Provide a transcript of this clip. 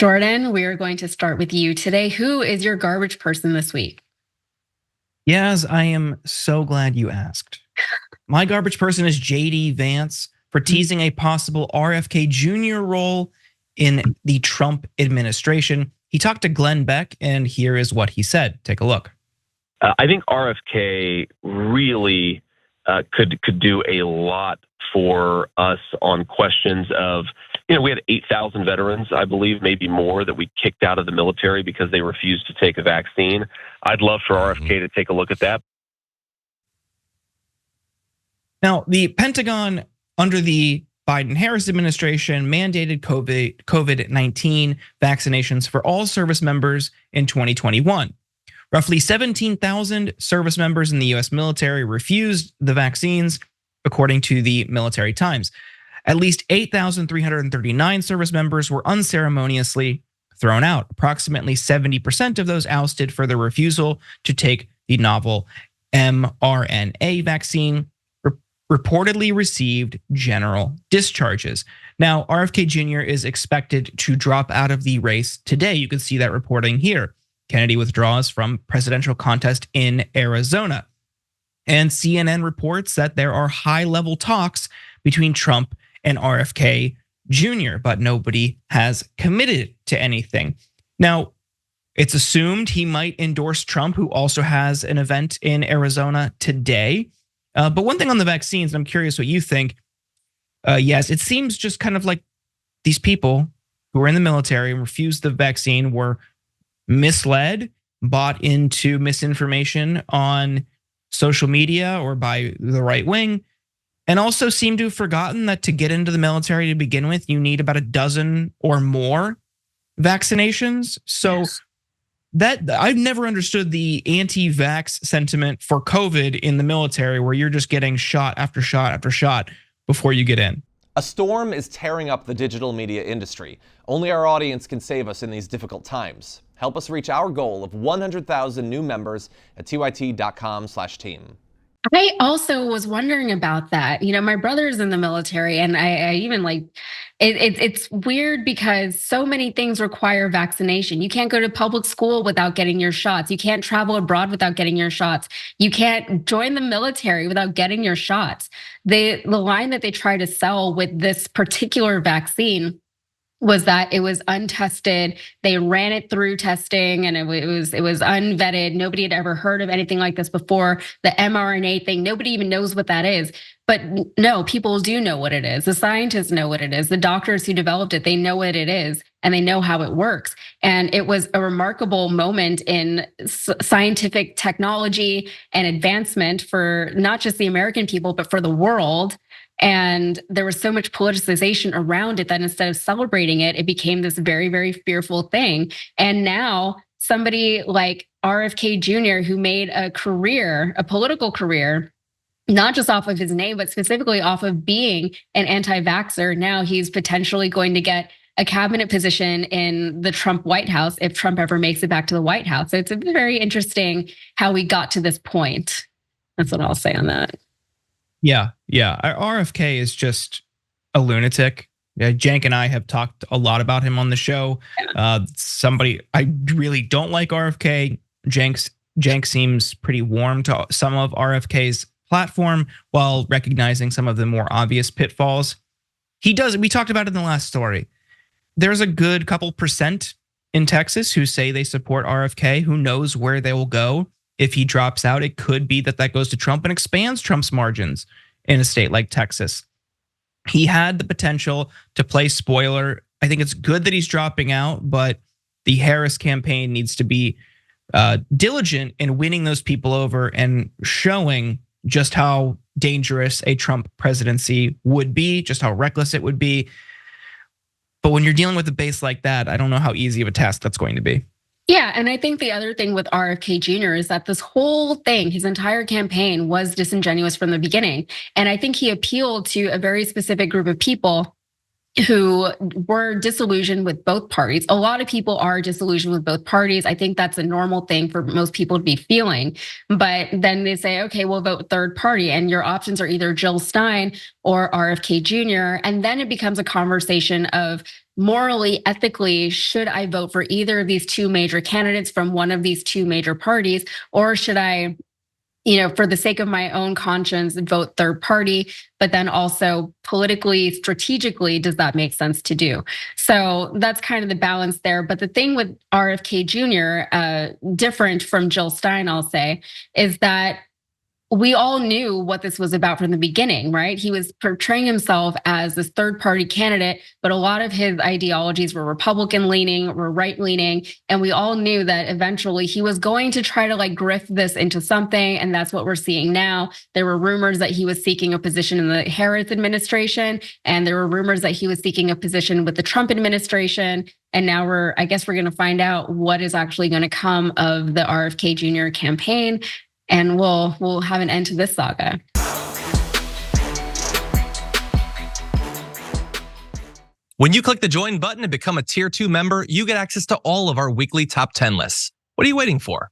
Jordan, we are going to start with you today. Who is your garbage person this week? Yes, I am so glad you asked. My garbage person is JD Vance for teasing a possible RFK Jr. role in the Trump administration. He talked to Glenn Beck, and here is what he said. Take a look. I think RFK really could do a lot for us on questions of, we had 8,000 veterans, I believe, maybe more, that we kicked out of the military because they refused to take a vaccine. I'd love for RFK to take a look at that. Now, the Pentagon under the Biden-Harris administration mandated COVID-19 vaccinations for all service members in 2021. Roughly 17,000 service members in the US military refused the vaccines, according to the Military Times. At least 8,339 service members were unceremoniously thrown out. Approximately 70% of those ousted for their refusal to take the novel mRNA vaccine reportedly received general discharges. Now, RFK Jr. is expected to drop out of the race today. You can see that reporting here. Kennedy withdraws from presidential contest in Arizona. And CNN reports that there are high-level talks between Trump and RFK Jr., but nobody has committed to anything. Now, it's assumed he might endorse Trump, who also has an event in Arizona today. But one thing on the vaccines, and I'm curious what you think. Yes, it seems just kind of like these people who were in the military and refused the vaccine were misled, bought into misinformation on social media or by the right wing, and also seem to have forgotten that to get into the military to begin with, you need about a dozen or more vaccinations. So yes. That I've never understood the anti-vax sentiment for COVID in the military, where you're just getting shot after shot after shot before you get in. A storm is tearing up the digital media industry. Only our audience can save us in these difficult times. Help us reach our goal of 100,000 new members at tyt.com/team. I also was wondering about that. My brother's in the military, and I even it's weird because so many things require vaccination. You can't go to public school without getting your shots. You can't travel abroad without getting your shots. You can't join the military without getting your shots. The line that they try to sell with this particular vaccine was that it was untested. They ran it through testing, and it was unvetted. Nobody had ever heard of anything like this before. The mRNA thing, nobody even knows what that is. But no, people do know what it is. The scientists know what it is. The doctors who developed it, they know what it is, and they know how it works. And it was a remarkable moment in scientific technology and advancement for not just the American people, but for the world. And there was so much politicization around it that instead of celebrating it, it became this very, very fearful thing. And now somebody like RFK Jr., who made a political career, not just off of his name, but specifically off of being an anti-vaxxer, now he's potentially going to get a cabinet position in the Trump White House if Trump ever makes it back to the White House. So it's very interesting how we got to this point. That's what I'll say on that. Yeah. RFK is just a lunatic. Cenk and I have talked a lot about him on the show. I really don't like RFK. Cenk seems pretty warm to some of RFK's platform while recognizing some of the more obvious pitfalls. We talked about it in the last story. There's a good couple percent in Texas who say they support RFK. Who knows where they will go? If he drops out, it could be that goes to Trump and expands Trump's margins in a state like Texas. He had the potential to play spoiler. I think it's good that he's dropping out, but the Harris campaign needs to be diligent in winning those people over and showing just how dangerous a Trump presidency would be, just how reckless it would be. But when you're dealing with a base like that, I don't know how easy of a task that's going to be. Yeah, and I think the other thing with RFK Jr. is that this whole thing, his entire campaign was disingenuous from the beginning. And I think he appealed to a very specific group of people who were disillusioned with both parties. A lot of people are disillusioned with both parties. I think that's a normal thing for most people to be feeling. But then they say, okay, we'll vote third party. And your options are either Jill Stein or RFK Jr. And then it becomes a conversation of morally, ethically, should I vote for either of these two major candidates from one of these two major parties? Or should I, for the sake of my own conscience, vote third party, but then also politically, strategically, does that make sense to do? So that's kind of the balance there. But the thing with RFK Jr., different from Jill Stein, I'll say, is that we all knew what this was about from the beginning, right? He was portraying himself as this third party candidate, but a lot of his ideologies were Republican leaning, were right leaning. And we all knew that eventually he was going to try to grift this into something. And that's what we're seeing now. There were rumors that he was seeking a position in the Harris administration. And there were rumors that he was seeking a position with the Trump administration. And now I guess we're going to find out what is actually going to come of the RFK Jr. campaign. And we'll have an end to this saga. When you click the join button and become a tier 2 member, you get access to all of our weekly top 10 lists. What are you waiting for?